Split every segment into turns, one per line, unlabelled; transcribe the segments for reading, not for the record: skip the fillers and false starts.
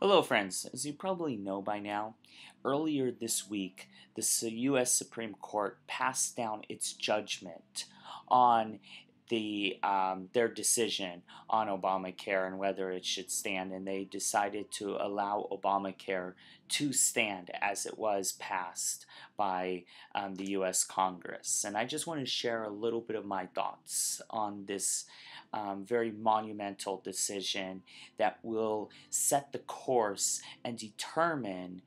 Hello, friends. As you probably know by now, earlier this week, the U.S. Supreme Court passed down its judgment on their decision on Obamacare and whether it should stand, and they decided to allow Obamacare to stand as it was passed by the U.S. Congress. And I just want to share a little bit of my thoughts on this very monumental decision that will set the course and determine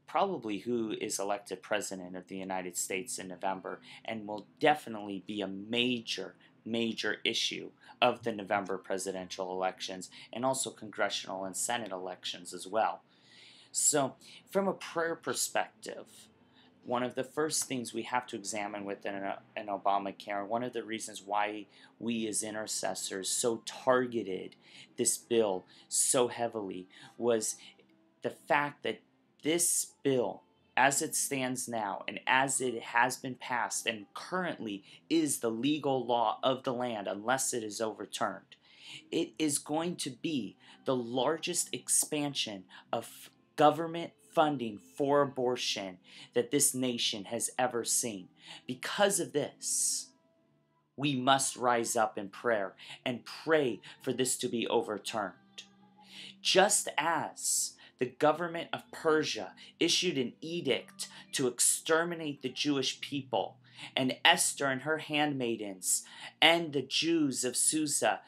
probably who is elected president of the United States in November, and will definitely be a major issue of the November presidential elections and also congressional and Senate elections as well. So, from a prayer perspective, one of the first things we have to examine within an Obamacare, one of the reasons why we as intercessors so targeted this bill so heavily, was the fact that this bill, as it stands now and as it has been passed and currently is the legal law of the land unless it is overturned, it is going to be the largest expansion of government funding for abortion that this nation has ever seen. Because of this, we must rise up in prayer and pray for this to be overturned. Just as the government of Persia issued an edict to exterminate the Jewish people, and Esther and her handmaidens and the Jews of Susa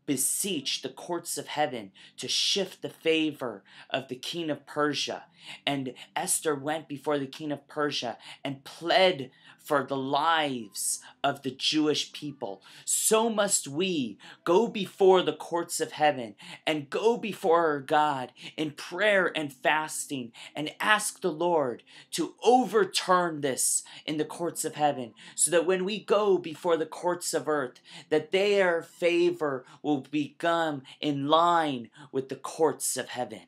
beseeched the courts of heaven to shift the favor of the king of Persia. And Esther went before the king of Persia and pled for the lives of the Jewish people. So must we go before the courts of heaven and go before our God in prayer and fasting and ask the Lord to overturn this in the courts of heaven, so that when we go before the courts of earth, that their favor will become in line with the courts of heaven.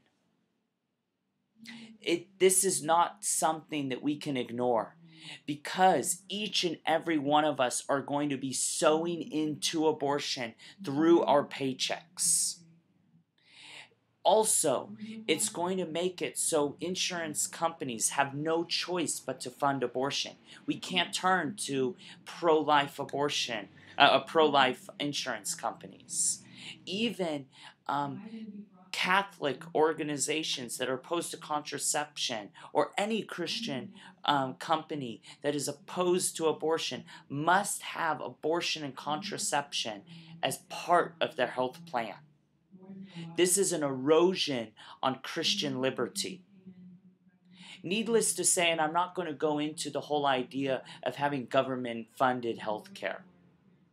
This is not something that we can ignore, because each and every one of us are going to be sowing into abortion through our paychecks. Also, it's going to make it so insurance companies have no choice but to fund abortion. We can't turn to pro-life abortion, pro-life insurance companies. Even Catholic organizations that are opposed to contraception, or any Christian company that is opposed to abortion, must have abortion and contraception as part of their health plan. This is an erosion on Christian liberty. Needless to say, and I'm not going to go into the whole idea of having government-funded health care.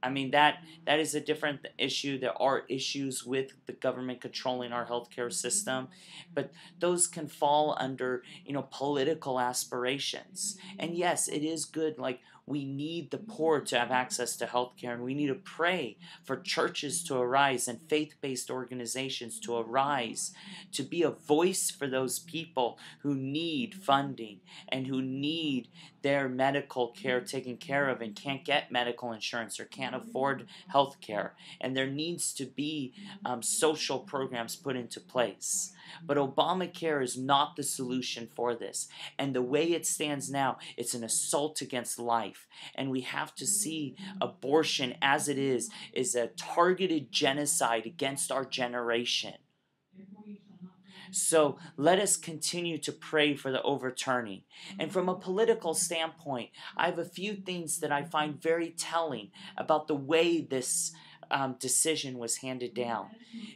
I mean, that is a different issue. There are issues with the government controlling our healthcare system, but those can fall under, political aspirations. And yes, it is good. Like, we need the poor to have access to healthcare, and we need to pray for churches to arise and faith-based organizations to arise, to be a voice for those people who need funding and who need their medical care taken care of and can't get medical insurance or can't afford health care. And there needs to be social programs put into place. But Obamacare is not the solution for this. And the way it stands now, it's an assault against life. And we have to see abortion as it is a targeted genocide against our generation. So let us continue to pray for the overturning. And from a political standpoint, I have a few things that I find very telling about the way this decision was handed down.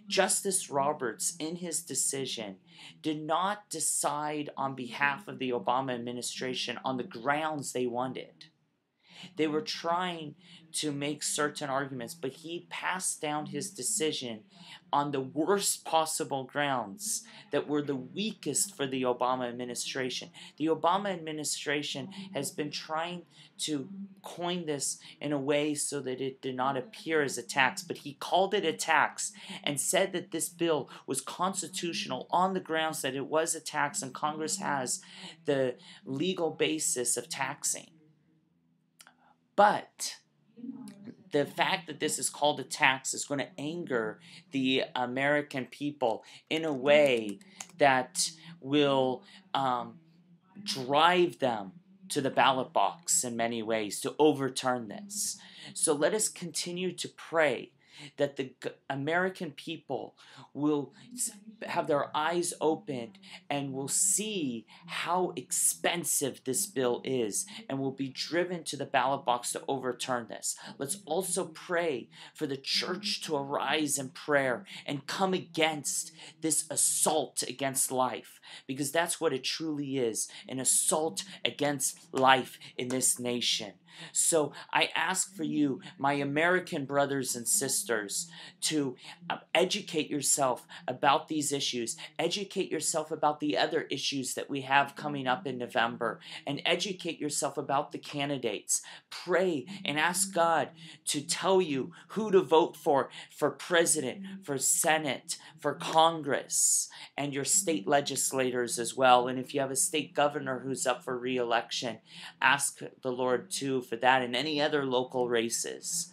Justice Roberts, in his decision, did not decide on behalf of the Obama administration on the grounds they wanted. They were trying to make certain arguments, but he passed down his decision on the worst possible grounds that were the weakest for the Obama administration. The Obama administration has been trying to coin this in a way so that it did not appear as a tax, but he called it a tax and said that this bill was constitutional on the grounds that it was a tax, and Congress has the legal basis of taxing. But the fact that this is called a tax is going to anger the American people in a way that will drive them to the ballot box in many ways to overturn this. So let us continue to pray that the American people will have their eyes opened and will see how expensive this bill is and will be driven to the ballot box to overturn this. Let's also pray for the church to arise in prayer and come against this assault against life, because that's what it truly is, an assault against life in this nation. So I ask for you, my American brothers and sisters, to educate yourself about these issues, educate yourself about the other issues that we have coming up in November, and educate yourself about the candidates. Pray and ask God to tell you who to vote for president, for Senate, for Congress, and your state legislators as well. And if you have a state governor who's up for re-election, ask the Lord too for that and any other local races.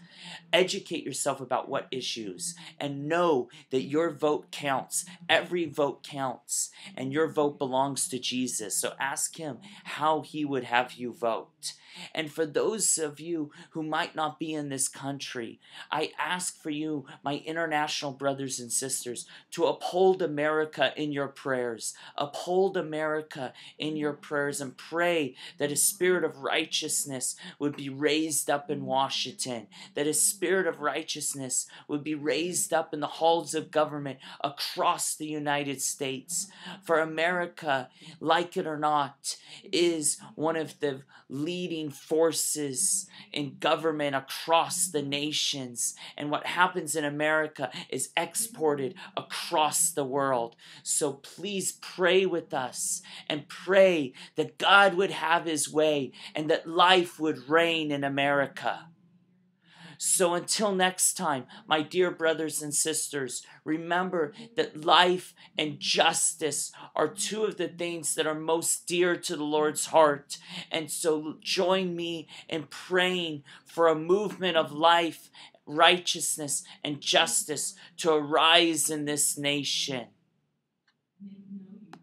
Educate yourself about what issues and know that your vote counts. Every vote counts, and your vote belongs to Jesus. So ask him how he would have you vote. And for those of you who might not be in this country, I ask for you, my international brothers and sisters, to uphold America in your prayers. Uphold America in your prayers and pray that a spirit of righteousness would be raised up in Washington, that a spirit of righteousness would be raised up in the halls of government across the United States. For America, like it or not, is one of the leading forces in government across the nations, and what happens in America is exported across the world. So please pray with us and pray that God would have his way and that life would reign in America. So until next time, my dear brothers and sisters, remember that life and justice are two of the things that are most dear to the Lord's heart. And so join me in praying for a movement of life, righteousness, and justice to arise in this nation.